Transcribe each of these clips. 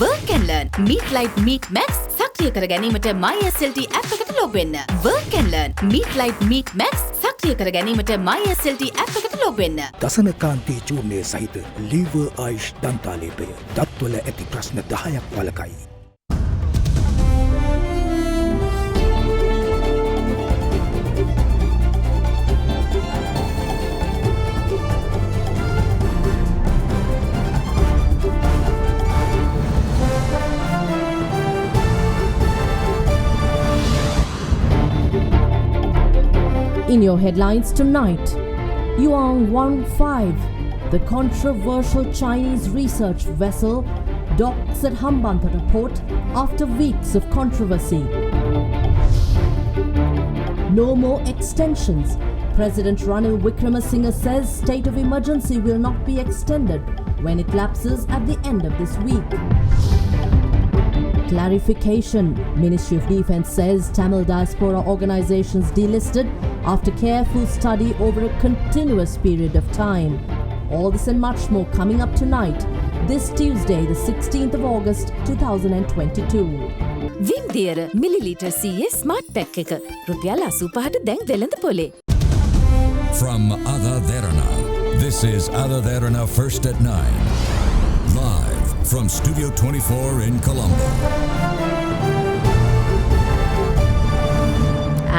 Work and learn. Meet Light Meet Max. සක්‍රිය කර ගැනීමට MySLT app එකට log වෙන්න. Work and learn. Meet Light Meet Max. සක්‍රිය කර ගැනීමට MySLT app එකට log වෙන්න. දසනකාන්තී චූර්ණය සහිත ලීවර් ආයුෂ් දන්තාලේපය දත්වල ඇති ප්‍රශ්න 10ක් වළකයි. In your headlines tonight, Yuan 15, the controversial Chinese research vessel, docks at Hambantota port after weeks of controversy. No more extensions. President Ranil Wickremesinghe says state of emergency will not be extended when it lapses at the end of this week. Clarification. Ministry of Defence says Tamil diaspora organisations delisted after careful study over a continuous period of time. All this and much more coming up tonight, this Tuesday, the 16th of August, 2022. Vim Dera milliliter CA smart pack එක රුපියල් 85ට දැන් වෙළඳ පොලේ. From AdaDerana, this is AdaDerana First at 9. Live from Studio 24 in Colombo.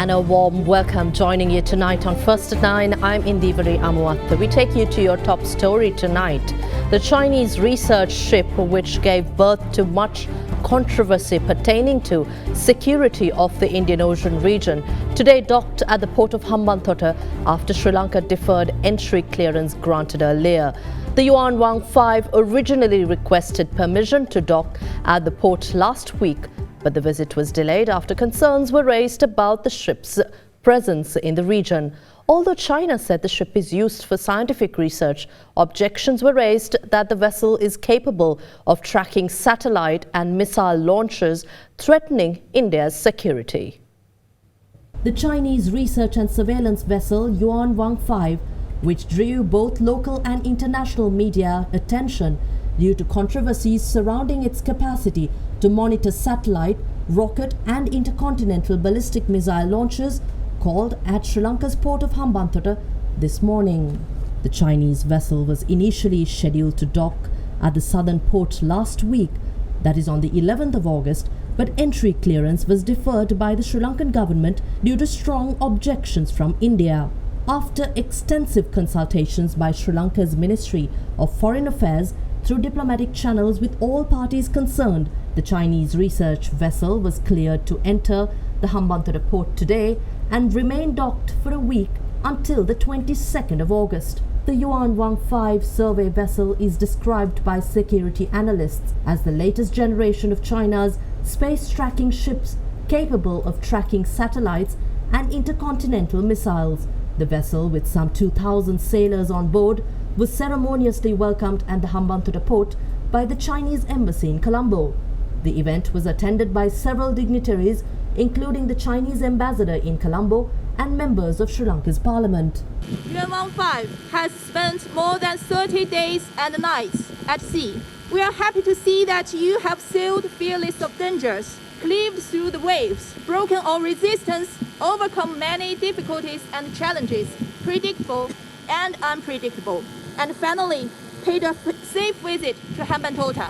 And a warm welcome joining you tonight on First at 9. I'm Indivari Amuatha. We take you to your top story tonight. The Chinese research ship which gave birth to much controversy pertaining to security of the Indian Ocean region today docked at the port of Hambantota after Sri Lanka deferred entry clearance granted earlier. The Yuan 15 originally requested permission to dock at the port last week, but the visit was delayed after concerns were raised about the ship's presence in the region. Although China said the ship is used for scientific research, objections were raised that the vessel is capable of tracking satellite and missile launches threatening India's security. The Chinese research and surveillance vessel Yuan 15, which drew both local and international media attention due to controversies surrounding its capacity to monitor satellite, rocket and intercontinental ballistic missile launches, called at Sri Lanka's port of Hambantota this morning. The Chinese vessel was initially scheduled to dock at the southern port last week, that is on the 11th of August, but entry clearance was deferred by the Sri Lankan government due to strong objections from India. After extensive consultations by Sri Lanka's Ministry of Foreign Affairs through diplomatic channels with all parties concerned, the Chinese research vessel was cleared to enter the Hambantota port today and remain docked for a week until the 22nd of August. The Yuan 15 survey vessel is described by security analysts as the latest generation of China's space tracking ships capable of tracking satellites and intercontinental missiles. The vessel, with some 2,000 sailors on board, was ceremoniously welcomed at the Hambantota port by the Chinese embassy in Colombo. The event was attended by several dignitaries, including the Chinese ambassador in Colombo and members of Sri Lanka's parliament. Yuan 15 has spent more than 30 days and nights at sea. We are happy to see that you have sailed fearless of dangers, cleaved through the waves, broken all resistance, overcome many difficulties and challenges, predictable and unpredictable, and finally paid a safe visit to Hambantota.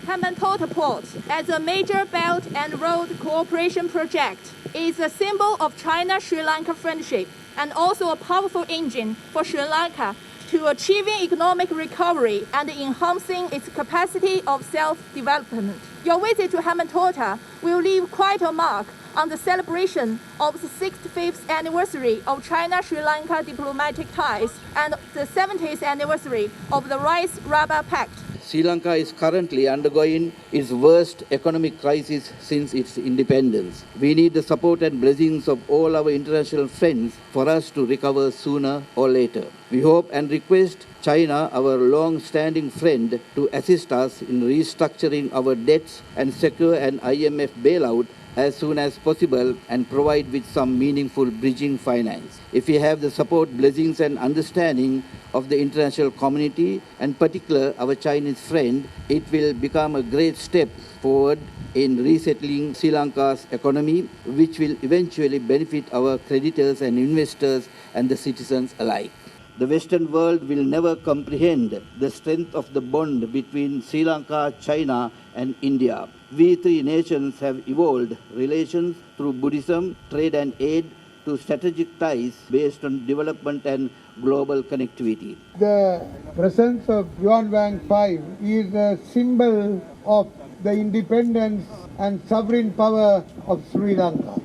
Hambantota Port, as a major belt and road cooperation project, is a symbol of China-Sri Lanka friendship and also a powerful engine for Sri Lanka to achieving economic recovery and enhancing its capacity of self-development. Your visit to Hambantota will leave quite a mark on the celebration of the 65th anniversary of China-Sri Lanka diplomatic ties and the 70th anniversary of the Rice-Raba Pact. Sri Lanka is currently undergoing its worst economic crisis since its independence. We need the support and blessings of all our international friends for us to recover sooner or later. We hope and request China, our long-standing friend, to assist us in restructuring our debts and secure an IMF bailout as soon as possible and provide with some meaningful bridging finance. If we have the support, blessings and understanding of the international community, and particular our Chinese friend, it will become a great step forward in resettling Sri Lanka's economy, which will eventually benefit our creditors and investors and the citizens alike. The Western world will never comprehend the strength of the bond between Sri Lanka, China and India. We three nations have evolved relations through Buddhism, trade and aid to strategic ties based on development and global connectivity. The presence of Yuan Wang 5 is a symbol of the independence and sovereign power of Sri Lanka.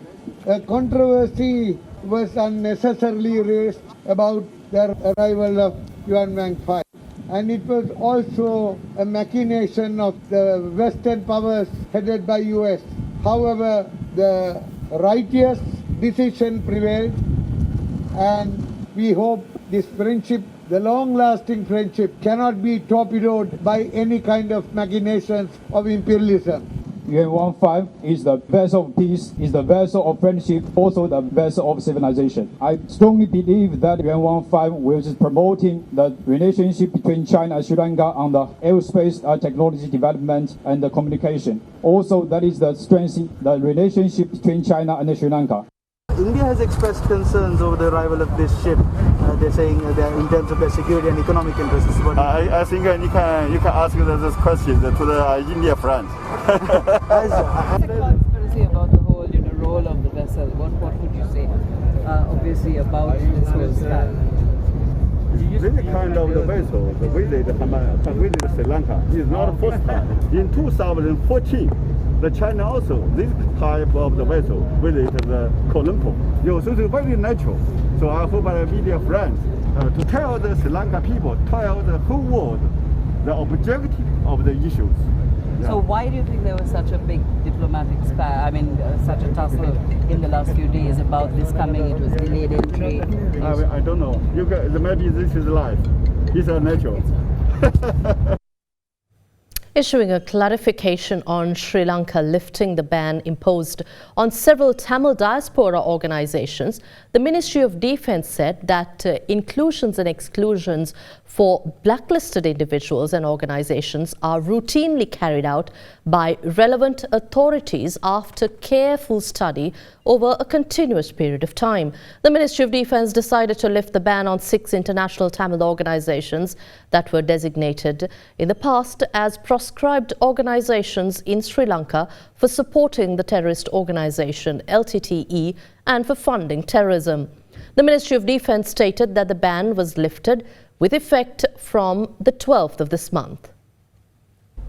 A controversy was unnecessarily raised about the arrival of Yuan Wang 5. And it was also a machination of the Western powers headed by US. However, the righteous decision prevailed, and we hope this friendship, the long-lasting friendship, cannot be torpedoed by any kind of machinations of imperialism. Yuan 5 is the vessel of peace, is the vessel of friendship, also the vessel of civilization. I strongly believe that Yuan 5 will be promoting the relationship between China and Sri Lanka on the aerospace technology development and the communication. Also, that is the strength, the relationship between China and Sri Lanka. India has expressed concerns over the arrival of this ship. They're saying that in terms of their security and economic interests. I think you can ask this question to the India friends. Conspiracy about the whole role of the vessel. What would you say? Obviously about this whole style. This kind of the vessel, the visit Sri Lanka is not the first time. In 2014. The China also, this type of the vessel visited the Colombo. So it's very natural. So I hope our media friends to tell the Sri Lanka people, tell the whole world the objective of the issues. Yeah. So why do you think there was such a big diplomatic such a tussle in the last few days about this coming? It was delayed entry. I don't know. Maybe this is life. It's a natural. Issuing a clarification on Sri Lanka lifting the ban imposed on several Tamil diaspora organizations, the Ministry of Defence said that inclusions and exclusions for blacklisted individuals and organizations are routinely carried out by relevant authorities after careful study over a continuous period of time. The Ministry of Defence decided to lift the ban on 6 international Tamil organizations that were designated in the past as proscribed organizations in Sri Lanka for supporting the terrorist organization LTTE and for funding terrorism. The Ministry of Defence stated that the ban was lifted with effect from the 12th of this month.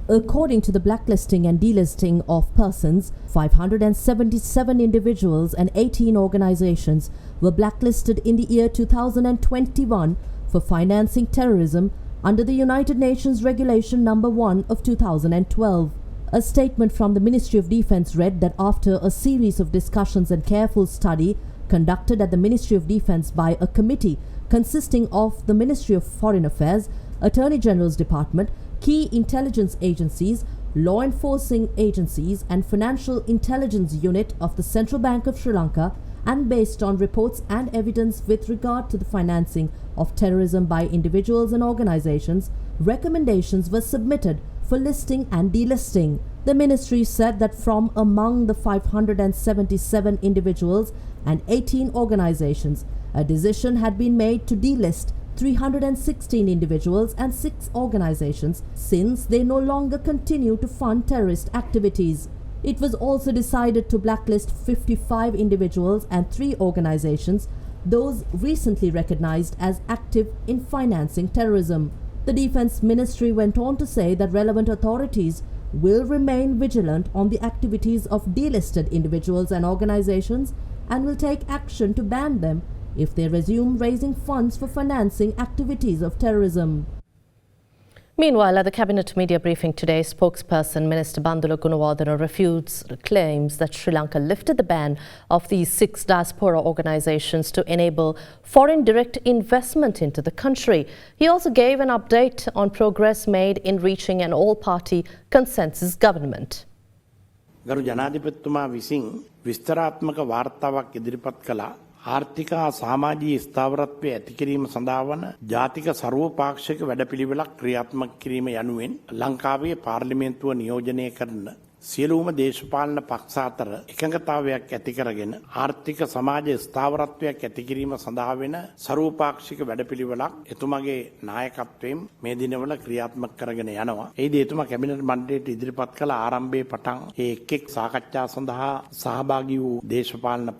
According to the blacklisting and delisting of persons, 577 individuals and 18 organizations were blacklisted in the year 2021 for financing terrorism under the United Nations Regulation No. 1 of 2012. A statement from the Ministry of Defence read that after a series of discussions and careful study conducted at the Ministry of Defence by a committee consisting of the Ministry of Foreign Affairs, Attorney General's Department, key intelligence agencies, law enforcing agencies and Financial Intelligence Unit of the Central Bank of Sri Lanka, and based on reports and evidence with regard to the financing of terrorism by individuals and organizations, recommendations were submitted for listing and delisting. The ministry said that from among the 577 individuals and 18 organizations, a decision had been made to delist 316 individuals and 6 organizations since they no longer continue to fund terrorist activities. It was also decided to blacklist 55 individuals and 3 organizations, those recently recognized as active in financing terrorism. The Defense Ministry went on to say that relevant authorities will remain vigilant on the activities of delisted individuals and organizations and will take action to ban them if they resume raising funds for financing activities of terrorism. Meanwhile, at the Cabinet media briefing today, spokesperson Minister Bandula Gunawardena refutes claims that Sri Lanka lifted the ban of these 6 diaspora organizations to enable foreign direct investment into the country. He also gave an update on progress made in reaching an all-party consensus government. ගරු ජනාධිපතිතුමා විසින් විස්තරාත්මක වාර්තාවක් ඉදිරිපත් කළා. ආර්ථික හා සමාජීය ස්ථාවරත්වය ඇති කිරීම සඳහා වන ජාතික සර්වපාක්ෂික වැඩපිළිවෙලක් ක්‍රියාත්මක කිරීම යනුවෙන් ලංකාවේ පාර්ලිමේන්තුව නියෝජනය කරන සියලුම දේශපාලන පක්ෂ අතර එකඟතාවයක් ඇති කරගෙන ආර්ථික සමාජ ස්ථාවරත්වයක් ඇති කිරීම සඳහා වෙන සර්වපාක්ෂික වැඩපිළිවෙලක් එතුමාගේ නායකත්වයෙන් මේ දිනවල ක්‍රියාත්මක කරගෙන යනවා. එහිදී එතුමා කැබිනට් මණ්ඩලයට ඉදිරිපත් කළ ආරම්භයේ පටන් ඒ එක් සාකච්ඡා සඳහා සහභාගී වූ දේශපාලන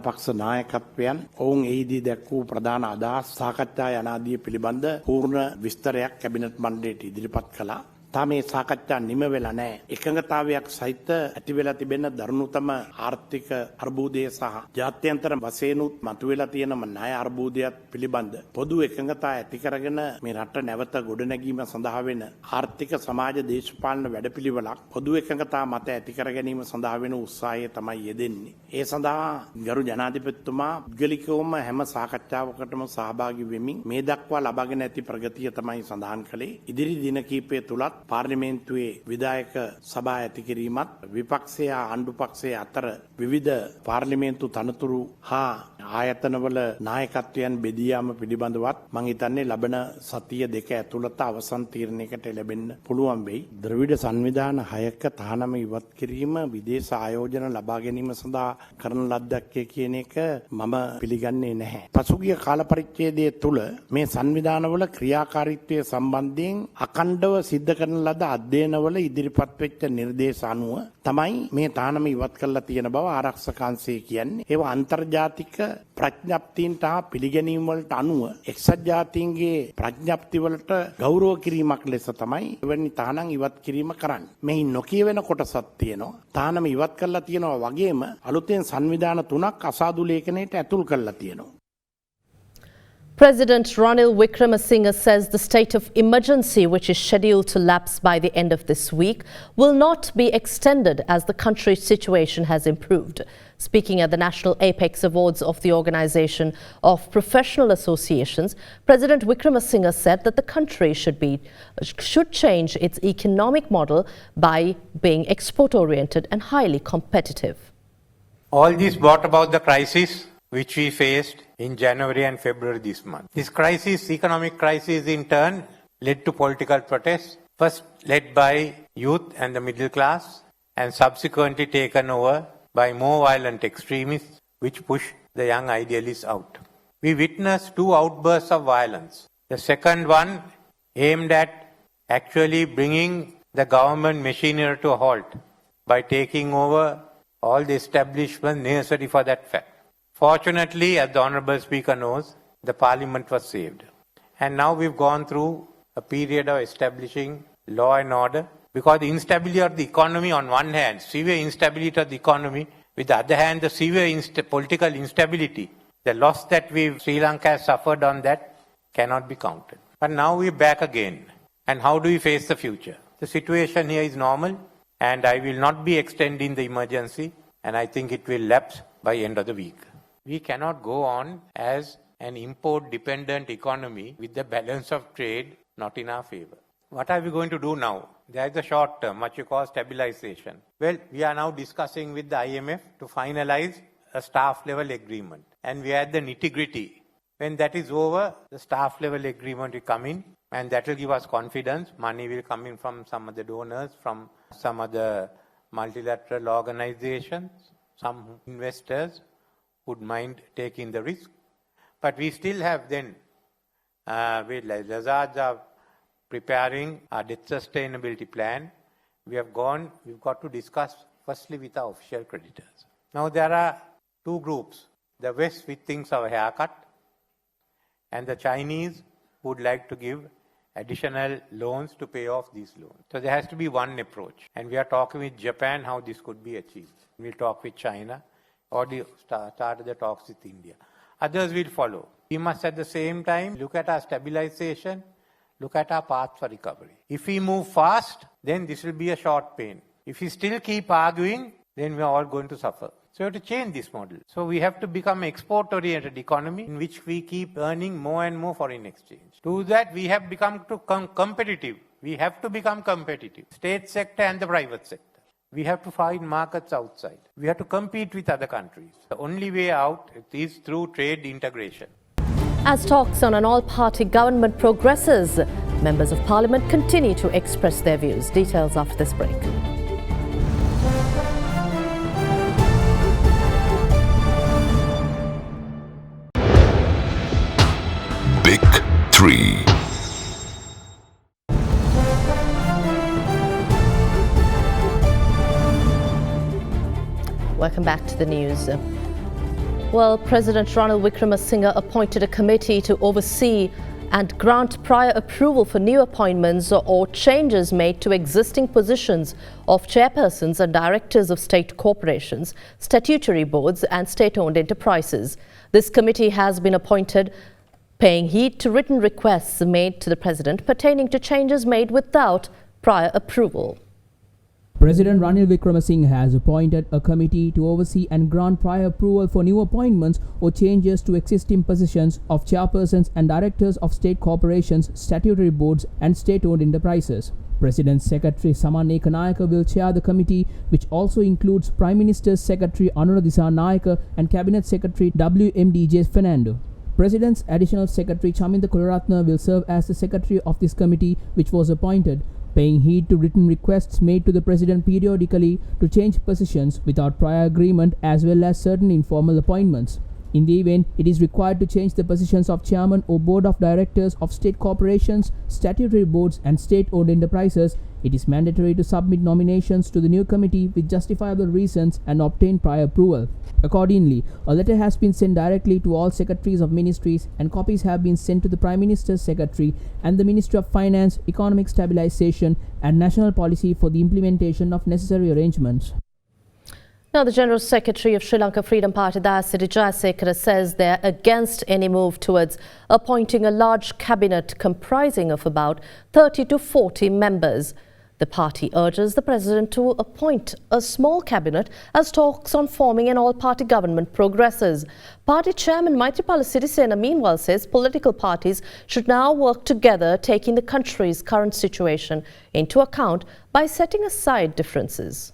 පක්ෂ නායකත්වයන් ඔවුන් එහිදී දැක් වූ ප්‍රධාන අදහස් සාකච්ඡා යනාදී පිළිබඳ පූර්ණ විස්තරයක් කැබිනට් මණ්ඩලයට ඉදිරිපත් කළා. තාම මේ සාකච්ඡා නිම වෙලා නැහැ. එකඟතාවයක් සහිත ඇති වෙලා තිබෙන දරුණුතම ආර්ථික අර්බුදය සහ ජාත්‍යන්තර වශයෙන් මතුවලා තියෙන ණය අර්බුදයත් පිළිබඳ පොදු එකඟතාව ඇති කරගෙන මේ රට නැවත ගොඩනැගීම සඳහා වෙන ආර්ථික සමාජ දේශපාලන වැඩපිළිවෙලක් පොදු එකඟතාව මත ඇති කර ගැනීම සඳහා වෙන උත්සාහය තමයි යෙදෙන්නේ. ඒ සඳහා ගරු ජනාධිපතිතුමා පුද්ගලිකවම හැම සාකච්ඡාවකටම සහභාගී වෙමින් මේ දක්වා ලබාගෙන ඇති ප්‍රගතිය තමයි සඳහන් කළේ. ඉදිරි දින කිහිපය තුලත් පාර්ලිමේන්තුවේ විධායක සභා ඇති කිරීමත් විපක්ෂය ආණ්ඩු පක්ෂය අතර විවිධ පාර්ලිමේන්තු තනතුරු හා ආයතනවල නායකත්වයන් බෙදී යාම පිළිබඳවත් මම හිතන්නේ ලබන සතිය දෙක ඇතුළත අවසන් තීරණයකට ලැබෙන්න පුළුවන් වෙයි. ද්‍රවිඩ සංවිධාන 6ක තහනම ඉවත් කිරීම විදේශ ආයෝජන ලබා ගැනීම සඳහා කරන ලද්දක් කියන එක මම පිළිගන්නේ නැහැ. පසුගිය කාල පරිච්ඡේදය තුළ මේ සංවිධානවල ක්‍රියාකාරීත්වය සම්බන්ධයෙන් අඛණ්ඩව සිද්ධ කරන ලද අධ්‍යයනවල ඉදිරිපත් වෙච්ච නිර්දේශ අනුව තමයි මේ තහනම ඉවත් කරලා තියෙන බව ආරක්ෂක අංශය කියන්නේ. ඒවා අන්තර්ජාතික ප්‍රඥප්තියන්ට හා පිළිගැනීම් වලට අනුව එක්සත් ජාතීන්ගේ ප්‍රඥප්ති වලට ගෞරව කිරීමක් ලෙස තමයි එවැනි තහනම් ඉවත් කිරීම කරන්නේ. මෙහි නොකියවෙන කොටසක් තියෙනවා. තහනම ඉවත් කරලා තියෙනවා වගේම අලුතෙන් සංවිධාන 3ක් අසාදු ලේඛනයට ඇතුල් කරලා තියෙනවා. President Ranil Wickremesinghe says the state of emergency, which is scheduled to lapse by the end of this week, will not be extended as the country's situation has improved. Speaking at the National Apex Awards of the Organisation of Professional Associations, President Wickremesinghe said that the country should change its economic model by being export-oriented and highly competitive. All this brought about the crisis which we faced in January and February this month. This crisis, economic crisis in turn, led to political protests, first led by youth and the middle class, and subsequently taken over by more violent extremists, which pushed the young idealists out. We witnessed 2 outbursts of violence. The second one aimed at actually bringing the government machinery to a halt by taking over all the establishments necessary for that fact. Fortunately, as the Honourable Speaker knows, the Parliament was saved. And now we've gone through a period of establishing law and order, because the instability of the economy on one hand, severe instability of the economy, with the other hand, the severe political instability, the loss that Sri Lanka has suffered on that cannot be counted. But now we're back again. And how do we face the future? The situation here is normal, and I will not be extending the emergency, and I think it will lapse by end of the week. We cannot go on as an import-dependent economy with the balance of trade not in our favor. What are we going to do now? There is a short term, what you call stabilization. Well, we are now discussing with the IMF to finalize a staff-level agreement. And we are at the nitty-gritty. When that is over, the staff-level agreement will come in, and that will give us confidence. Money will come in from some of the donors, from some of the multilateral organizations, some investors would mind taking the risk. But we still have then, Lazards are preparing our debt sustainability plan. We've got to discuss firstly with our official creditors. Now there are 2 groups, the West which thinks of a haircut, and the Chinese would like to give additional loans to pay off these loans. So there has to be one approach. And we are talking with Japan how this could be achieved. We'll talk with China, or start the talks with India. Others will follow. We must at the same time look at our stabilization, look at our path for recovery. If we move fast, then this will be a short pain. If we still keep arguing, then we are all going to suffer. So we have to change this model. So we have to become an export-oriented economy in which we keep earning more and more foreign exchange. To that, we have become competitive. We have to become competitive. State sector and the private sector. we have to find markets outside. We have to compete with other countries. The only way out is through trade integration. As talks on an all-party government progresses, members of parliament continue to express their views. Details after this break. Big 3. Welcome back to the news. Well, President Ranil Wickremesinghe appointed a committee to oversee and grant prior approval for new appointments or changes made to existing positions of chairpersons and directors of state corporations, statutory boards and state-owned enterprises. This committee has been appointed, paying heed to written requests made to the President pertaining to changes made without prior approval. President Ranil Wickremesinghe has appointed a committee to oversee and grant prior approval for new appointments or changes to existing positions of chairpersons and directors of state corporations, statutory boards and state-owned enterprises. President's Secretary Saman Ekanayake will chair the committee, which also includes Prime Minister's Secretary Anura Dissanayake and Cabinet Secretary WMDJ Fernando. President's Additional Secretary Chaminda Kularatne will serve as the Secretary of this committee, which was appointed, paying heed to written requests made to the President periodically to change positions without prior agreement as well as certain informal appointments. In the event it is required to change the positions of chairman or board of directors of state corporations, statutory boards and state-owned enterprises, it is mandatory to submit nominations to the new committee with justifiable reasons and obtain prior approval. Accordingly, a letter has been sent directly to all secretaries of ministries and copies have been sent to the Prime Minister's Secretary and the Ministry of Finance, Economic Stabilisation and National Policy for the implementation of necessary arrangements. Now, the General Secretary of Sri Lanka Freedom Party, Dayasiri Jayasekara, says they are against any move towards appointing a large cabinet comprising of about 30 to 40 members. The party urges the President to appoint a small cabinet as talks on forming an all-party government progresses. Party Chairman Maithripala Sirisena meanwhile says political parties should now work together, taking the country's current situation into account by setting aside differences.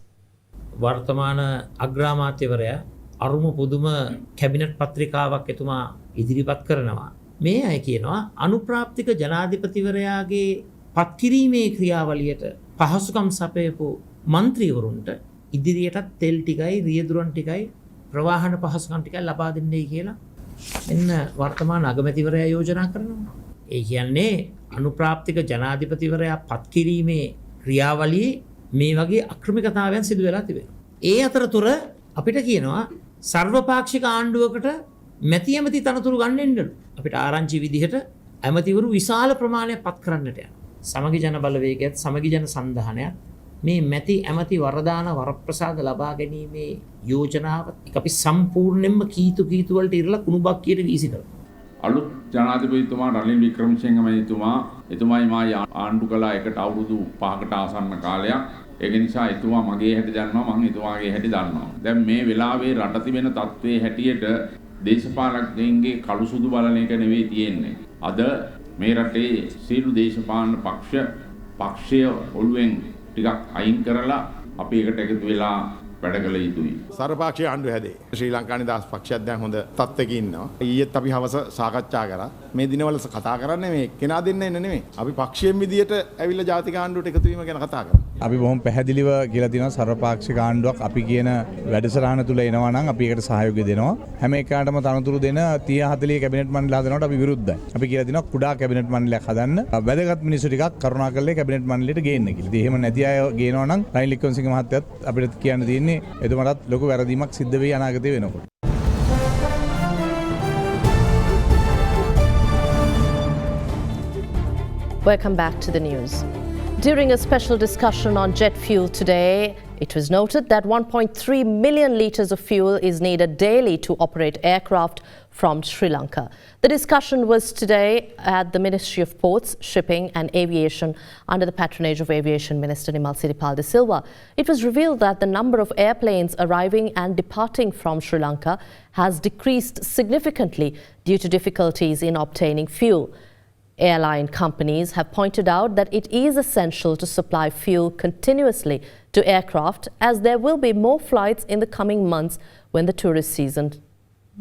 වර්තමාන අග්‍රාමාත්‍යවරයා අරුම පුදුම cabinet පත්‍රිකාවක් එතුමා ඉදිරිපත් කරනවා. මේ අය කියනවා අනුප්‍රාප්තික ජනාධිපතිවරයාගේ පත්කිරීමේ ක්‍රියාවලියට පහසුකම් සපයපු මන්ත්‍රීවරුන්ට ඉදිරියටත් තෙල් ටිකයි රියදුරන් ටිකයි ප්‍රවාහන පහසුකම් ටිකයි ලබා දෙන්නයි කියලා මෙන්න වර්තමාන අගමැතිවරයා යෝජනා කරනවා. ඒ කියන්නේ අනුප්‍රාප්තික ජනාධිපතිවරයා පත්කිරීමේ ක්‍රියාවලියේ මේ වගේ අක්‍රමිකතාවයන් සිදු වෙලා තිබෙනවා. ඒ අතරතුර අපිට කියනවා සර්වපාක්ෂික ආණ්ඩුවකට මැති ඇමති තනතුරු ගන්න එන්නලු. අපිට ආරංචි විදිහට ඇමතිවරු විශාල ප්‍රමාණයක් පත් කරන්නට යනවා. සමගි ජන බලවේගයත් සමගි ජන සන්ධානයත් මේ මැති ඇමති වරදාන වරප්‍රසාද ලබා ගැනීමේ යෝජනාව අපි සම්පූර්ණයෙන්ම කීතු වලට ඉරලා කුණු බක්කියට වීසි කරනවා. අලුත් ජනාධිපතිතුමා රනිල් වික්‍රමසිංහ මහතුමා එතුමායි මා ආණ්ඩු කළා එකට අවුරුදු 5කට ආසන්න කාලයක්. ඒක නිසා එතුමා මගේ හැටි දන්නවා මම එතුමාගේ හැටි දන්නවා. දැන් මේ වෙලාවේ රට තිබෙන තත්ත්වයේ හැටියට දේශපාලකයන්ගේ කළු සුදු බලන එක නෙවෙයි තියෙන්නේ. අද මේ රටේ සියලු දේශපාලන පක්ෂය ඔළුවෙන් ටිකක් අයින් කරලා අපි එකට එකතු වෙලා වැඩ කළ යුතුයි. සර්වපාක්ෂික ආණ්ඩුව හැදේ. ශ්‍රී ලංකා නිදහස් පක්ෂයක් දැන් හොඳ තත්ත්වයක ඉන්නවා. ඊයේත් අපි හවස සාකච්ඡා කරා. මේ දිනවල කතා කරන්නේ මේ කෙනා දෙන්න එන්න නෙමෙයි. අපි පක්ෂයෙන් විදියට ඇවිල්ලා ජාතික ආණ්ඩුවට එකතු වීම ගැන කතා කරා. අපි බොහොම පැහැදිලිව කියලා තියෙනවා සර්වපාක්ෂික ආණ්ඩුවක් අපි කියන වැඩසටහන තුල එනවා නම් අපි ඒකට සහයෝගය දෙනවා. හැම එකකටම තනතුරු දෙන 30-40 කැබිනට් මණ්ඩල හදනකොට අපි විරුද්ධයි. අපි කියලා තියෙනවා කුඩා කැබිනට් මණ්ඩලයක් හදන්න. වැදගත් මිනිස්සු ටිකක් කරුණාකරලා කැබිනට් මණ්ඩලයට ගේන්න කියලා. ඉතින් එහෙම නැති අය ගේනවා නම් රනිල් වික්‍රමසිංහ මහත්තයත් අපිට කියන්න තියෙන්නේ එතුමාටත් ලොකු වැරදීමක් සිද්ධ වෙයි අනාගතේ වෙනකොට. Welcome back to the news. During a special discussion on jet fuel today, it was noted that 1.3 million litres of fuel is needed daily to operate aircraft from Sri Lanka. The discussion was today at the Ministry of Ports, Shipping and Aviation under the patronage of Aviation Minister Nimal Siripal de Silva. It was revealed that the number of airplanes arriving and departing from Sri Lanka has decreased significantly due to difficulties in obtaining fuel. Airline companies have pointed out that it is essential to supply fuel continuously to aircraft as there will be more flights in the coming months when the tourist season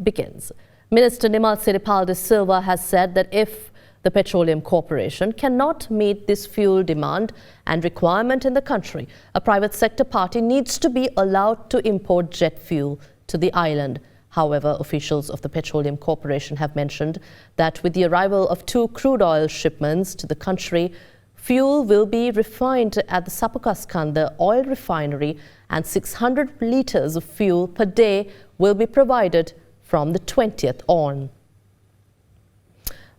begins. Minister Nimal Siripal de Silva has said that if the Petroleum Corporation cannot meet this fuel demand and requirement in the country, a private sector party needs to be allowed to import jet fuel to the island. However, officials of the Petroleum Corporation have mentioned that with the arrival of 2 crude oil shipments to the country, fuel will be refined at the Sapukaskanda oil refinery and 600 litres of fuel per day will be provided from the 20th on.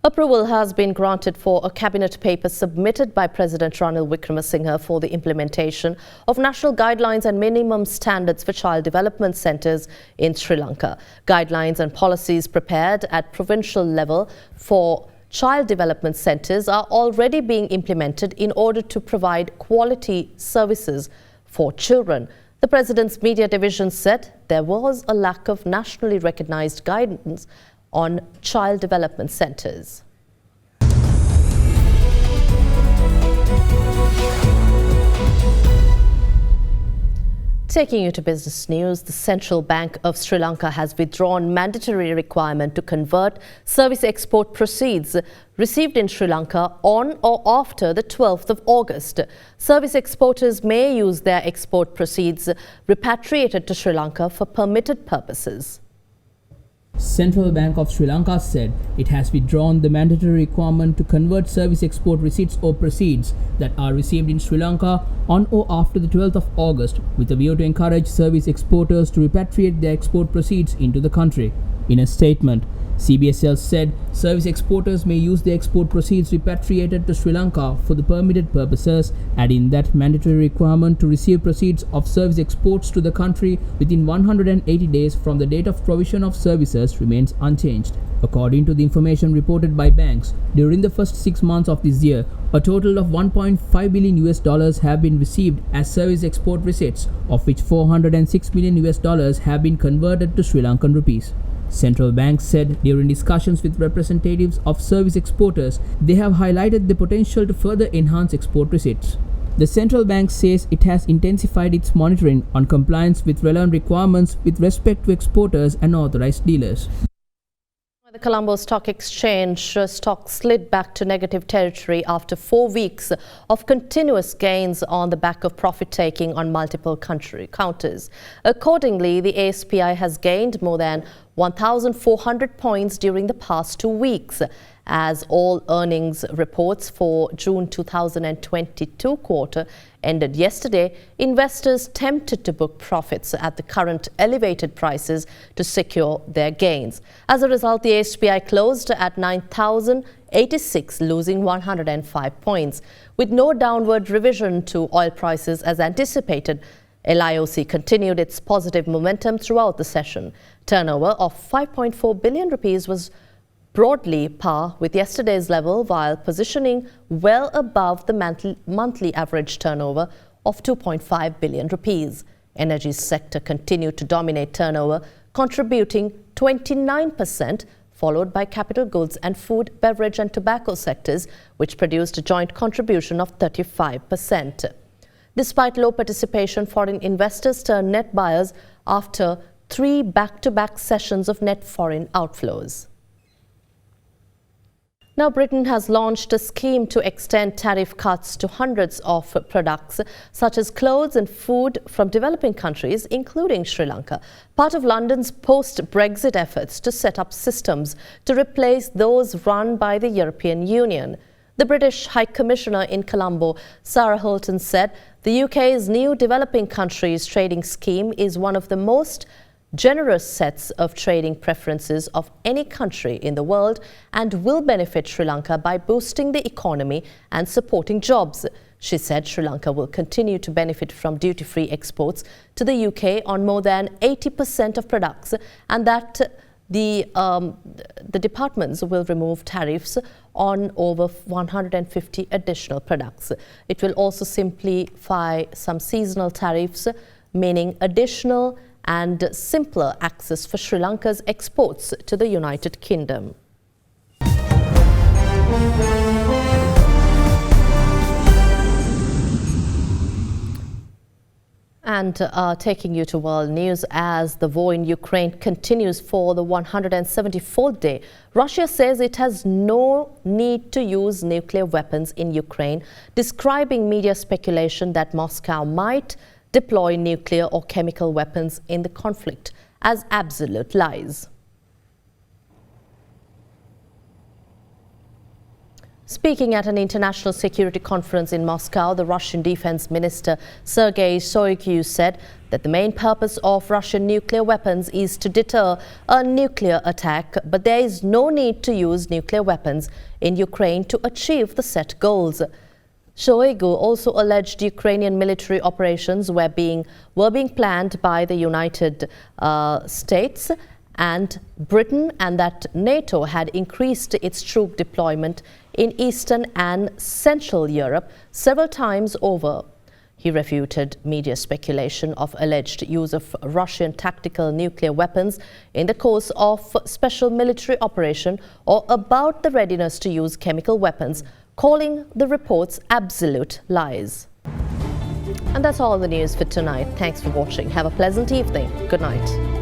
Approval has been granted for a cabinet paper submitted by President Ranil Wickremesinghe for the implementation of national guidelines and minimum standards for child development centres in Sri Lanka. Guidelines and policies prepared at provincial level for child development centres are already being implemented in order to provide quality services for children. The President's Media Division said there was a lack of nationally recognised guidance on child development centres. Taking you to business news, the Central Bank of Sri Lanka has withdrawn mandatory requirement to convert service export proceeds received in Sri Lanka on or after the 12th of August. Service exporters may use their export proceeds repatriated to Sri Lanka for permitted purposes. Central Bank of Sri Lanka said it has withdrawn the mandatory requirement to convert service export receipts or proceeds that are received in Sri Lanka on or after the 12th of August with a view to encourage service exporters to repatriate their export proceeds into the country. In a statement, CBSL said service exporters may use the export proceeds repatriated to Sri Lanka for the permitted purposes, adding that mandatory requirement to receive proceeds of service exports to the country within 180 days from the date of provision of services remains unchanged. According to the information reported by banks, during the first 6 months of this year, a total of $1.5 billion have been received as service export receipts, of which $406 million have been converted to Sri Lankan rupees. Central Bank said during discussions with representatives of service exporters, they have highlighted the potential to further enhance export receipts. The Central Bank says it has intensified its monitoring on compliance with relevant requirements with respect to exporters and authorized dealers. The Colombo Stock Exchange stock slid back to negative territory after 4 weeks of continuous gains on the back of profit-taking on multiple counters. Accordingly, the ASPI has gained more than 1,400 points during the past 2 weeks. As all earnings reports for June 2022 quarter ended yesterday, investors tempted to book profits at the current elevated prices to secure their gains. As a result, the ASPI closed at 9,086, losing 105 points. With no downward revision to oil prices as anticipated, LIOC continued its positive momentum throughout the session. Turnover of 5.4 billion rupees was broadly par with yesterday's level, while positioning well above the monthly average turnover of 2.5 billion rupees. Energy sector continued to dominate turnover, contributing 29%, followed by capital goods and food, beverage and tobacco sectors, which produced a joint contribution of 35%. Despite low participation, foreign investors turned net buyers after 3 back-to-back sessions of net foreign outflows. Now, Britain has launched a scheme to extend tariff cuts to hundreds of products, such as clothes and food from developing countries, including Sri Lanka, part of London's post-Brexit efforts to set up systems to replace those run by the European Union. The British High Commissioner in Colombo, Sarah Holton, said the UK's new developing countries trading scheme is one of the most generous sets of trading preferences of any country in the world and will benefit Sri Lanka by boosting the economy and supporting jobs. She said Sri Lanka will continue to benefit from duty-free exports to the UK on more than 80% of products, and that the departments will remove tariffs on over 150 additional products. It will also simplify some seasonal tariffs, meaning additional and simpler access for Sri Lanka's exports to the United Kingdom. And taking you to world news, as the war in Ukraine continues for the 174th day, Russia says it has no need to use nuclear weapons in Ukraine, describing media speculation that Moscow might deploy nuclear or chemical weapons in the conflict as absolute lies. Speaking at an international security conference in Moscow, the Russian Defense Minister Sergei Shoigu said that the main purpose of Russian nuclear weapons is to deter a nuclear attack, but there is no need to use nuclear weapons in Ukraine to achieve the set goals. Shoigu also alleged Ukrainian military operations were being planned by the United States and Britain, and that NATO had increased its troop deployment in Eastern and Central Europe several times over. He refuted media speculation of alleged use of Russian tactical nuclear weapons in the course of special military operation or about the readiness to use chemical weapons, calling the reports absolute lies. And that's all the news for tonight. Thanks for watching. Have a pleasant evening. Good night.